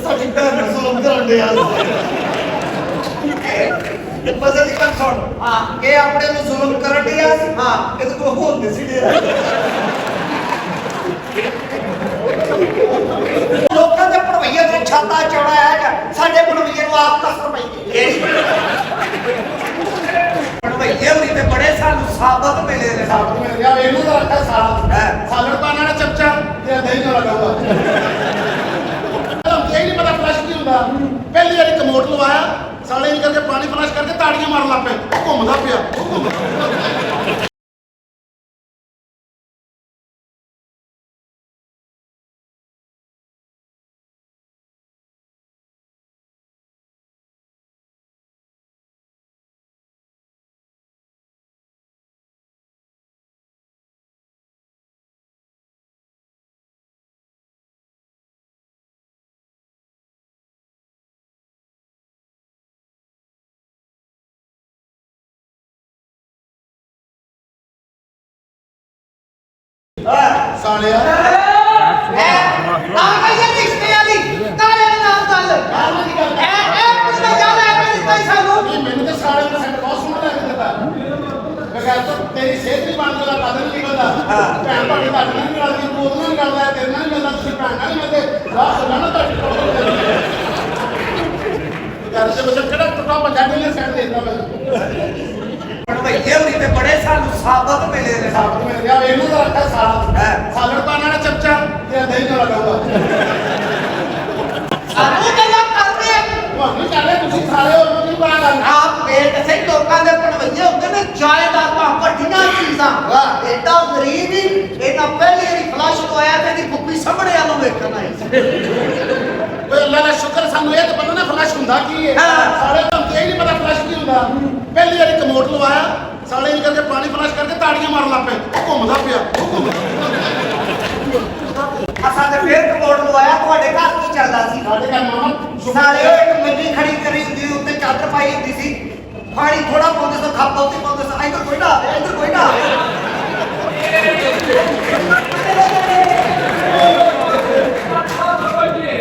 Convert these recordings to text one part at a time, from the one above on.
ਸਾਡੀ ਭੈਣ ਨੂੰ ਜ਼ੁਲਮ ਕਰਨ ਡਿਆ ਮਜ਼ੇ ਦੀ ਗੱਲ ਸੁਣ ਇਹ ਆਪਣੇ ਨੂੰ ਜ਼ੁਲਮ ਕਰਨ ਡਿਆ ਸੀ ਇਹਦੇ ਕੋਲ ਹੋਲ ਨਹੀਂ ਸੀ ਡਿਆ ਲੋਕਾਂ ਦੇ ਭੜਵਈਏ ਦੇ ਛਾਤਾ ਚੌੜਾ ਹੈ ਸਾਡੇ ਭੜਵਈਏ ਨੂੰ ਆਪ ਕਸਰ ਪਈ ਭੜਵਈਏ ਹੋਈ ਤੇ ਬੜੇ ਸਾਨੂੰ ਸਾਬਤ ਮਿਲੇ ਨੇ ਸਾਬਤ ਮਿਲ ਗਿਆ ਇਹਨੂੰ ਤਾਂ ਰੱਖਿਆ ਸਾਲਾ ਸਾਲੜ ਪਾਣਾ ਨਾ ਚਮਚਾ ਤੇ ਦਹੀਂ ਨਾਲ ਲਗਾਊਗਾ ਇਹ ਨਹੀਂ ਪਤਾ ਫਲਸ਼ ਕੀ ਹੁੰਦਾ ਪਹਿਲੀ ਵਾਰੀ ਕਮੋਡ ਲਵਾਇਆ ਸਾਲੇ ਨਿਕਲ ਕੇ ਪਾਣੀ ਫਲਸ਼ ਕਰਕੇ ਤਾੜੀਆਂ ਮਾਰਨ ਲੱਗ ਪਏ ਘੁੰਮਦਾ ਪਿਆ ਸਾਲਿਆ ਮੈਨੂੰ ਤਾਂ ਸਾਲੇ ਦਾ ਸੈਂਟ ਬਹੁਤ ਸੋਹਣਾ ਲੱਗਦਾ ਬਗੈਰ ਤੋਂ ਤੇਰੀ ਸਿਹਤ ਨਹੀਂ ਬਣਦੀ ਉਹਦਾ ਕਦਰ ਨਹੀਂ ਨਿਕਲਦਾ ਭੈਣ ਭਾਵੇਂ ਤੁਹਾਡੇ ਨਾਲ ਨਹੀਂ ਮਿਲਦੀ ਤੂੰ ਉਹਦੇ ਨਾਲ ਮਿਲਦਾ ਤੇਰੇ ਨਾਲ ਨਹੀਂ ਮਿਲਦਾ ਤੁਸੀਂ ਭੈਣ ਨਾਲ ਨਹੀਂ ਮਿਲਦੇ ਰਾਹ ਸੁਣਾ ਨਾ ਤੁਹਾਡੀ ਘਰ ਦੇ ਬੱਚੇ ਕਿਹੜਾ ਟੁੱਟਾ ਪੰਜਾ ਮਿਲੇ ਸੈਂਟ ਦੇ ਦਿੰਦਾ ਮੈਂ ਭੜਵਈਏ ਹੋਈ ਤੇ ਬੜੇ ਸਾਨੂੰ ਸਾਬਤ ਮਿਲੇ ਨੇ ਸਾਬਤ ਮਿਲ ਗਿਆ ਇਹਨੂੰ ਤਾਂ ਰੱਖਿਆ ਸਾਲੜ ਪਾਣਾ ਨਾ ਚਮਚਾ ਤੇ ਦਹੀਂ ਨਾਲ ਲਗਾਊਗਾ ਸਾਨੂੰ ਗੱਲਾਂ ਕਰਦੇ ਤੁਹਾਨੂੰ ਕਰ ਰਹੇ ਤੁਸੀਂ ਸਾਰੇ ਹੋਰ ਨੂੰ ਬਣਾ ਗੱਲ ਆਪ ਵੇਟ ਸਹੀ ਲੋਕਾਂ ਦੇ ਭੜਵਈਏ ਹੁੰਦੇ ਨੇ ਜਾਇਦਾਦਾਂ ਵੱਡੀਆਂ ਚੀਜ਼ਾਂ ਐਡਾ ਗਰੀਬ ਹੀ ਇਹਨਾਂ ਪਹਿਲੀ ਵਾਰੀ ਫਲਸ਼ ਹੋਇਆ ਤੇ ਇਹਦੀ ਬੁੱਕੀ ਸਾਹਮਣੇ ਆਲੋਂ ਵੇਖਣ ਆਏ ਓਏ ਅੱਲਾ ਦਾ ਸ਼ੁਕਰ ਸਾਨੂੰ ਇਹ ਤਾਂ ਪਤਾ ਨਾ ਫਲਸ਼ ਹੁੰਦਾ ਕੀ ਹੈ ਸਾਰੇ ਤਾਂ ਇਹ ਨਹੀਂ ਪਤਾ ਫਲਸ਼ ਕੀ ਹੁੰਦਾ ਪਹਿਲੀ ਵਾਰੀ ਕਮੋਡ ਲਵਾਇਆ ਸਾਲੇ ਨਿਕਲ ਕੇ ਪਾਣੀ ਫਲਸ਼ ਕਰਕੇ ਤਾੜੀਆਂ ਮਾਰਨ ਲੱਗ ਪਏ ਘੁੰਮਦਾ ਪਿਆ ਅਸਾਂ ਤੇ ਫੇਰ ਕਮੋਡ ਲਵਾਇਆ ਤੁਹਾਡੇ ਘਰ ਕੀ ਚੱਲਦਾ ਸੀ ਸਾਡੇ ਘਰ ਮਾਮਾ ਸਾਰੇ ਇੱਕ ਮੰਜੀ ਖੜੀ ਕਰੀ ਹੁੰਦੀ ਉੱਤੇ ਚਾਦਰ ਪਾਈ ਹੁੰਦੀ ਸੀ ਪਾਣੀ ਥੋੜਾ ਪਾਉਂਦੇ ਸੋ ਖਾਪਾ ਉੱਤੇ ਪਾਉਂਦੇ ਸੋ ਇੱਧਰ ਕੋਈ ਨਾ ਆਵੇ ਇੱਧਰ ਕੋਈ ਨਾ ਆਵੇ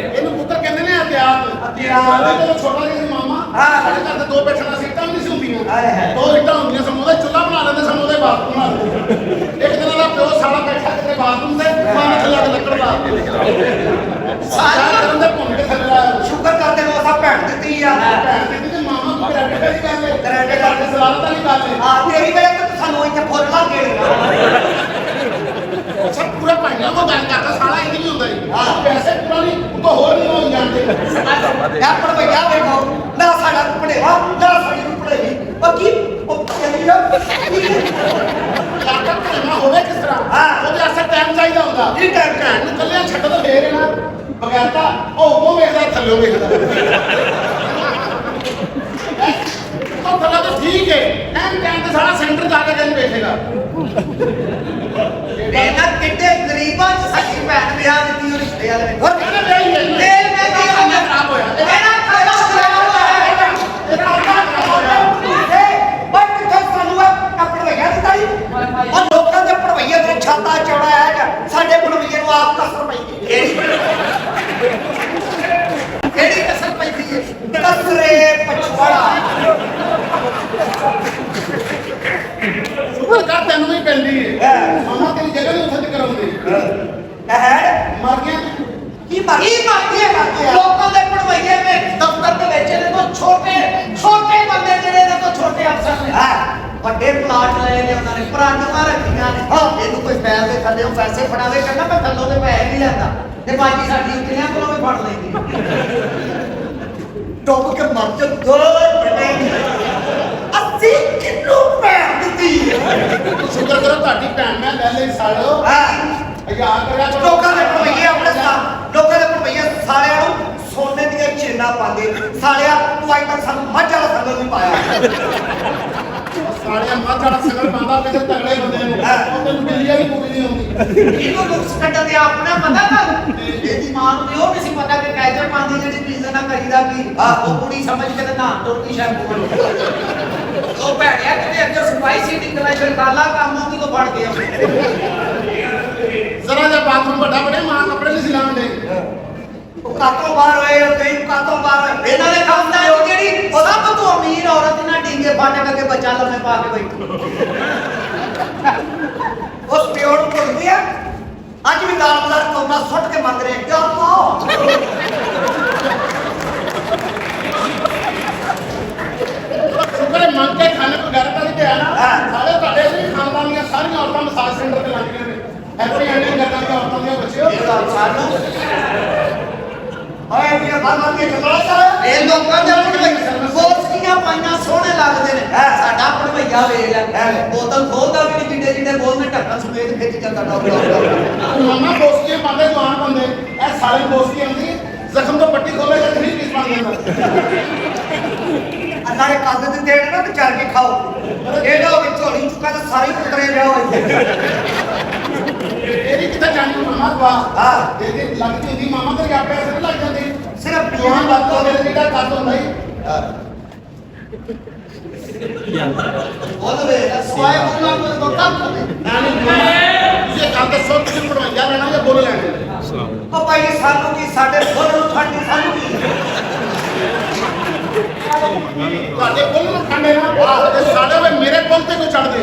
ਇਹਨੂੰ ਪੁੱਤਰ ਕਹਿੰਦੇ ਨੇ ਅਤਿਆਤ ਜਦੋਂ ਛੋਟਾ ਜਿਹਾ ਸੀ ਮਾਮਾ ਸਾਡੇ ਘਰ ਤੇ ਦੋ ਬੈਠਣਾ ਸੀਟਾਂ ਨਹੀਂ ਸੀ ਹੁੰਦੀਆਂ ਦੋ ਇੱਟਾਂ ਹੁੰਦੀਆਂ ਸਾਨੂੰ ਉਹਦਾ ਚੁੱਲ੍ਹਾ ਬਣਾ ਲੈਂਦੇ ਸਾਨੂੰ ਉਹਦੇ ਬਾਥਰੂਮ ਬਣਾ ਲੈਂਦੇ ਇੱਕ ਦਿਨ ਦਾ ਪਿਓ ਸਾਲਾ ਬੈਠਾ ਕਿਤੇ ਬਾਥਰੂਮ ਤੇ ਮਾਂ ਥੱਲੇ ਆ ਕੇ ਲੱਕੜ ਲਾ ਸਾਰਾ ਕਰਨ ਦੇ ਭੁੰਨ ਕੇ ਥੱਲੇ ਲਾਇਆ ਸ਼ੁਕਰ ਕਰਦੇ ਨੂੰ ਅਸਾਂ ਭੈਣ ਦਿੱਤੀ ਆ ਭੈਣ ਦਿੱਤੀ ਤੇ ਮਾਮਾ ਨੂੰ ਕਰੈਕਟ ਕਰੀ ਜਾਂਦੇ ਕਰੈਕਟ ਕਰਕੇ ਸਲਾਹ ਤਾਂ ਨਹੀਂ ਕਰਦੇ ਤੇਰੀ ਵੇਲੇ ਤੇ ਸਾਨੂੰ ਇੱਥੇ ਫੁੱਲ ਲਾ ਕੇ ਸਭ ਪੂਰਾ ਭਾਈਆਂ ਕੋ ਗੱਲ ਕਰਦਾ ਸਾਲਾ ਇਹ ਨਹੀਂ ਹੁੰਦਾ ਜੀ ਪੈਸੇ ਪੂਰਾ ਨਹੀਂ ਉਹ ਤਾਂ ਹੋਰ ਨਹੀਂ ਹੋ ਜਾਂਦੇ ਯਾ ਭੜਵਈਆ ਵੇਖੋ ਨਾ ਸਾਡਾ ਪੜੇਵਾ ਨਾ ਸਾਡੀ ਨੂੰ ਪੜੇਗੀ ਬਾਕੀ ਉਹ ਕਹਿੰਦੀ ਨਾ ਲਾਕਾ ਭੈਣਾ ਹੋਵੇ ਕਿਸ ਤਰ੍ਹਾਂ ਉਹਦੇ ਵਾਸਤੇ ਟਾਈਮ ਚਾਹੀਦਾ ਹੁੰਦਾ ਇਹ ਟਾਈਮ ਭੈਣ ਨੂੰ ਕੱਲਿਆਂ ਛੱਡ ਦੋ ਫੇਰ ਨਾ ਬਗੈਰ ਤਾਂ ਉਹ ਵੇਖਦਾ ਥੱਲੇ ਵੇਖਦਾ ਉਹ ਥੱਲੇ ਤਾਂ ਠੀਕ ਹੈ ਐਨ ਟਾਈਮ ਤੇ ਸਾਰਾ ਸੈਂਟਰ ਜਾ ਕੇ ਗੱਲ ਵੇਖੇਗਾ ਇਹਨਾਂ ਕਿੱਡੇ ਗਰੀਬਾਂ ਚ ਸਾਡੀ ਭੈਣ ਵਿਆਹ ਦਿੱਤੀ ਉਹ ਰਿਸ਼ਤੇ ਵਾਲੇ ਨੇ ਹੋਰ ਕਹਿੰਦੇ ਵਿਆਹੀ ਹੈ ਤੇਲ ਮੈਂ ਕੀ ਅੰਨਾ ਖਰਾਬ ਹੋਇਆ ਇਹਦਾ ਖਾਣਾ ਖਰਾਬ ਹੋਇਆ ਇਹਦਾ ਖਾਣਾ ਖਰਾਬ ਹੋਇਆ ਬਟ ਕਿੱਥੇ ਸਾਨੂੰ ਆਪਣੇ ਭੜਵਈਆ ਦਿੱਤਾ ਹੀ ਉਹ ਲੋਕਾਂ ਦੇ ਭੜਵਈਏ ਦੇ ਛਾਤਾ ਚੌੜਾ ਹੈ ਸਾਡੇ ਭੜਵਈਏ ਨੂੰ ਆਪ ਕਸਰ ਪਈ ਕਿਹੜੀ ਕਸਰ ਪੈਂਦੀ ਹੈ ਕਸਰੇ ਪਛਵਾੜਾ ਸ਼ੁਕਰ ਕਰ ਤੈਨੂੰ ਵੀ ਪੈਂਦੀ ਹੈ ਮਾਮਾ ਤੇਰੀ ਜਗ੍ਹਾ ਨਹੀਂ ਉੱਥੇ ਕਰਾਉਂਦੀ ਮਰ ਗਿਆ ਕੀ ਮਾਰਦੀ ਹੈ ਲੋਕਾਂ ਦੇ ਭੜਵਈਏ ਨੇ ਦਫ਼ਤਰ ਦੇ ਵਿੱਚ ਇਹਦੇ ਤੋਂ ਛੋਟੇ ਬੰਦੇ ਜਿਹੜੇ ਇਹਦੇ ਤੋਂ ਛੋਟੇ ਅਫਸਰ ਨੇ ਵੱਡੇ ਪਲਾਟ ਲਏ ਨੇ ਉਹਨਾਂ ਨੇ ਪੁਰਾਣੀਆਂ ਰੱਖੀਆਂ ਨੇ ਇਹਨੂੰ ਕੋਈ ਪੈਸੇ ਦੇ ਥੱਲੇ ਪੈਸੇ ਫੜਾਵੇ ਕਹਿੰਦਾ ਮੈਂ ਥੱਲੋਂ ਦੇ ਪੈਸੇ ਨਹੀਂ ਲੈਂਦਾ ਤੇ ਬਾਕੀ ਸਾਡੀ ਉਤਰੀਆਂ ਕੋਲੋਂ ਵੀ ਫੜ ਲੈਂਦੀ ਟੋਪ ਕੇ ਮਰ ਜਾ ਦੋ 80 ਕਿਲੋ ਪੈਰ ਦਿੱਤੀ ਸ਼ੁਕਰ ਕਰੋ ਤੁਹਾਡੀ ਭੈਣ ਮੈਂ ਲੈ ਲਈ ਸਾਲੋ ਯਾਰ ਕਰਿਆ ਕਰੋ ਲੋਕਾਂ ਦੇ ਭੜਵਈਏ ਆਪਣੇ ਲੋਕਾਂ ਦੇ ਭੜਵਈਏ ਸਾਲਿਆਂ ਨੂੰ ਸੋਨੇ ਦੀਆਂ ਚੇਨਾਂ ਪਾਉਂਦੇ ਸਾਲਿਆ ਤੂੰ ਅੱਜ ਤੱਕ ਸਾਨੂੰ ਮੱਝ ਵਾਲਾ ਸੰਗਲ ਨਹੀਂ ਪਾਇਆ ਸਾਲਿਆ ਮੱਝ ਵਾਲਾ ਸੰਗਲ ਪਾਉਂਦਾ ਕਿਸੇ ਤਗੜੇ ਬੰਦੇ ਨੂੰ ਉਹ ਤੈਨੂੰ ਬਿੱਲੀਆਂ ਵੀ ਪੂਰੀ ਨਹੀਂ ਆਉਂਦੀ ਇਹਨੂੰ ਨੁਕਸ ਕੱਢਣ ਦੇ ਆਪਣਾ ਪਤਾ ਤੁਹਾਨੂੰ ਇਹਦੀ ਮਾਂ ਨੂੰ ਤੇ ਉਹ ਨਹੀਂ ਸੀ ਪਤਾ ਕਿ ਕੈਚਰ ਪਾਉਂਦੀ ਜਿਹੜੀ ਪੀਜ਼ਾ ਨਾ ਕਰੀਦਾ ਕੀ ਉਹ ਕੁੜੀ ਸਮਝ ਕੇ ਤੇ ਨਹਾਉਣ ਧੋਣ ਦੀ ਸ਼ੈਂਪੂ ਉਹ ਭੈਣਿਆ ਕਿਤੇ ਅੰਦਰ ਸਪਾਈਸੀ ਨਿਕਲਿਆ ਫਿਰ ਕਾਲਾ ਕੰਮ ਉਹਦੀ ਤੋਂ ਫੜ ਗਿਆ ਜ਼ਰਾ ਜਿਹਾ ਬਾਥਰੂਮ ਵੱਡਾ ਬਣੇ ਮਾਂ ਕੱਪੜੇ ਨਹੀਂ ਸਿਲਾਉਣ ਦੇ ਕਾਤੋਂ ਬਾਹਰ ਹੋਏ ਕਈ ਕਾਤੋਂ ਬਾਹਰ ਇਹਨਾਂ ਦੇ ਖਾਨਦਾਨ ਦੀ ਜਿਹੜੀ ਸਭ ਤੋਂ ਅਮੀਰ ਔਰਤ ਨਾ ਡੀਂਗੇ ਫਾਟੇ ਕੇ ਬੱਚਾ ਲੰਮੇ ਪਾ ਕੇ ਬੈਠੀ ਉਸ ਪਿਓ ਨੂੰ ਭੁੱਲਦੀ ਆ ਅੱਜ ਵੀ ਦਾਲ ਬਾਜ਼ਾਰ ਕੋਨਾ ਸੁੱਟ ਕੇ ਮੰਗ ਰਹੇ ਕਿਉਂ ਪਾਓ ਸ਼ੁਕਰ ਮੰਗ ਕੇ ਖਾਣੇ ਕੋ ਘਰ ਤਾਂ ਨਹੀਂ ਆਣਾ ਸਾਰੇ ਤੁਹਾਡੇ ਵੀ ਖਾਨਦਾਨ ਦੀਆਂ ਸਾਰੀਆਂ ਔਰਤਾਂ ਮਸਾਜ ਸੈਂਟਰ ਤੇ ਲੱਗੀਆਂ ਨੇ ਹੈਪੀ ਐਂਡਿੰਗ ਕਰਦਾ ਦੀਆਂ ਔਰਤਾਂ ਦੀਆਂ ਬੱਚਿਓ ਸਾਨੂੰ ਓਏ ਵੀ ਬਾਬਾ ਕੇ ਚਲਾ ਇਹ ਲੋਕਾਂ ਦੇ ਬੋਸਕੀਆਂ ਪਾਈਆਂ ਸੋਹਣੇ ਲੱਗਦੇ ਨੇ ਸਾਡਾ ਭਣਵਈਆ ਵੇਖ ਲੈ ਬੋਤਲ ਖੋਲਦਾ ਵੀ ਨਹੀਂ ਜਿੱਡੇ ਜਿੱਡੇ ਬੋਲਨੇ ਢੱਕਣ ਸਮੇਤ ਖਿੱਚ ਜਾਂਦਾ ਡਾਕਟਰ ਮਾਮਾ ਬੋਸਕੀਆਂ ਪਾਉਂਦੇ ਜਵਾਨ ਬੰਦੇ ਇਹ ਸਾਰੀ ਬੋਸਕੀ ਆਉਂਦੀ ਜ਼ਖਮ ਤੋਂ ਪੱਟੀ ਖੋਲੇ ਜਾਂ 3 ਪੀਸ ਬਣ ਜਾਂਦਾ ਨਾਲੇ ਕੱਦ ਦੇ ਦੇਣ ਨਾ ਵਿਚਾਰ ਕੇ ਖਾਓ ਇਹਦਾ ਹੋਵੇ ਝੋਲੀ ਚੁੱਕਾ ਤਾਂ ਸਾਰੀ ਉਤਰੇ ਜਾਓ ਇੱਥੇ ਇਹਦੀ ਕਿੱਥੇ ਜਾਣੀ ਮਾਮਾ ਵਾਹ ਇਹਦੀ ਲੱਗਦੀ ਹੁੰਦੀ ਮਾਮਾ ਤੇ ਆਪੇ ਅਸਰ ਲੱਗ ਜਾਂਦੀ ਸਿਰਫ ਜਵਾਨ ਲੱਗਦਾ ਮੇਰੇ ਜਿਹੜਾ ਕੱਦ ਹੁੰਦਾ ਹੀ ਉਹਦੇ ਸਵਾਏ ਬੋਲਾਂ ਨੂੰ ਕੰਮ ਕਰਦੇ ਇਹ ਕੰਮ ਤਾਂ ਸੋਚ ਕੇ ਪੜਵਾਈਆ ਲੈਣਾ ਜਾਂ ਬੋਲ ਲੈਣਾ ਉਹ ਭਾਈ ਸਾਨੂੰ ਕੀ ਸਾਡੇ ਫੁੱਲ ਨੂੰ ਠੰਡੀ ਸਾਨੂੰ ਕੀ ਤੁਹਾਡੇ ਪੁੱਲ ਨੂੰ ਠੰਡੇ ਨਾ ਤੇ ਸਾਡੇ ਵੇ ਮੇਰੇ ਪੁੱਲ ਤੇ ਕੋ ਚੜ ਦੇ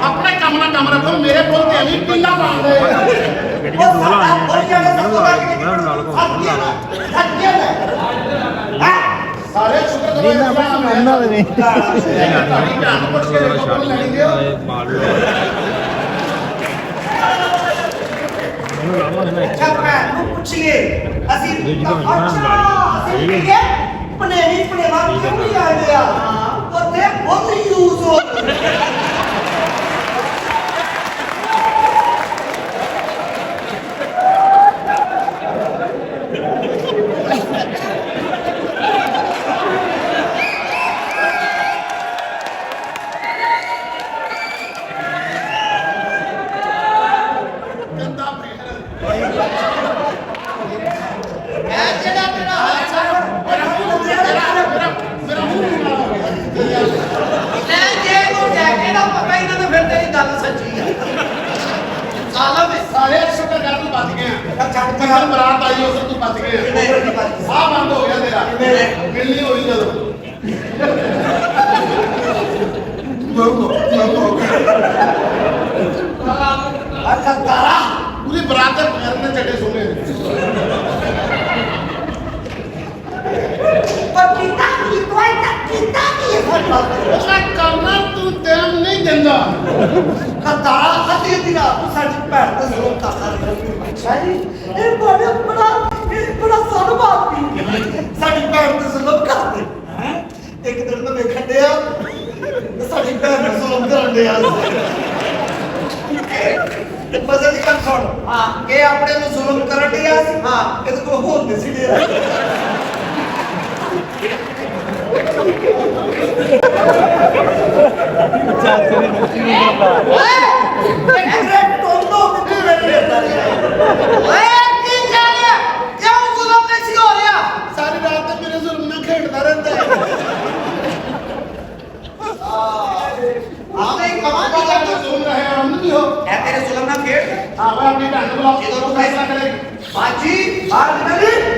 ਆਪਣੇ ਕੰਮ ਨਾਲ ਕੰਮ ਰੱਖੋ ਮੇਰੇ ਪੁੱਲ ਤੇ ਨਹੀਂ ਪੀਲਾ ਪਾਉਂਦੇ ਗੱਡੀਆਂ ਦੋ ਲਾਉਣੀਆਂ ਸਾਰੇ ਸ਼ੁਕਰ ਕਰੋ ਇਹਨਾਂ ਦੇ ਨਹੀਂ ਤੁਹਾਡੀ ਭੈਣ ਨੂੰ ਪੁੱਛ ਕੇ ਪੁੱਲ ਲੈਣੀ ਦਿਓ ਅੱਛਾ ਭੈਣ ਨੂੰ ਪੁੱਛੀਏ ਅਸੀਂ ਪਨੇਵੀ ਪਨੇਵਾ ਕਿਉਂ ਨਹੀਂ ਆਉਂਦੇ ਆ ਉੱਥੇ ਬਹੁਤ ਯੂਜ਼ ਹੋ ਸਾਰੇ ਸ਼ੁਕਰ ਕਰ ਤੂੰ ਬਚ ਗਿਆ ਜਦੋਂ ਬਰਾਤ ਆਈ ਉਸ ਤੂੰ ਬਚ ਗਿਆ ਸਾਹ ਬੰਦ ਹੋ ਗਿਆ ਤੇਰਾ ਮਿਲਣੀ ਹੋਈ ਜਦੋਂ ਅੱਛਾ ਤਾਰਾ ਪੂਰੀ ਬਰਾਤ ਦੇ ਪੈਰ ਨੇ ਚੱਡੇ ਸੋਨੇ ਪਰ ਕੀਤਾ ਕੀ ਕੋਈ ਕੀਤਾ ਕੀ ਉਹਦਾ ਕਰਨਾ ਤੂੰ ਟਾਈਮ ਨਹੀਂ ਦਿੰਦਾ ਤਾਰਾ ਖੱਤੀ ਦੀ ਨਾ ਸਾਡੀ ਭੈਣ ਤੇ ਜ਼ੋਰ ਕਰਦਾ ਅੱਛਾ ਜੀ ਇਹ ਬੜਾ ਸਾਨੂੰ ਬਾਪੀ ਸਾਡੀ ਭੈਣ ਤੇ ਜ਼ੁਲਮ ਕਰਦੇ ਇੱਕ ਦਿਨ ਤਾਂ ਵੇਖਣ ਡਿਆ ਸਾਡੀ ਭੈਣ ਨੂੰ ਜ਼ੁਲਮ ਕਰਨ ਡਿਆ ਮਜ਼ੇ ਦੀ ਗੱਲ ਸੁਣ ਇਹ ਆਪਣੇ ਨੂੰ ਜ਼ੁਲਮ ਕਰਨ ਡਿਆ ਸੀ ਇਹਦੇ ਕੋਲ ਹੋਰ ਨਹੀਂ ਸੀ ਡਿਆ ਸਾਰੀ ਰਾਤ ਤੇ ਮੇਰੇ ਜ਼ੁਲਮ ਨਾਲ ਖੇਡਦਾ ਰਹਿੰਦਾ ਜ਼ੁਲਮ ਰਿਹਾ ਹਮ ਨਹੀਂ ਹੋ ਤੇਰੇ ਜ਼ੁਲਮ ਨਾਲ ਖੇਡ ਆਪਣੀ ਭੈਣ ਨੂੰ ਬੁਲਾਓ ਜਦੋਂ ਤੂੰ ਫੈਸਲਾ ਕਰੇਗੀ ਬਾਜੀ ਬਾਹਰ ਨਿਕਲੀ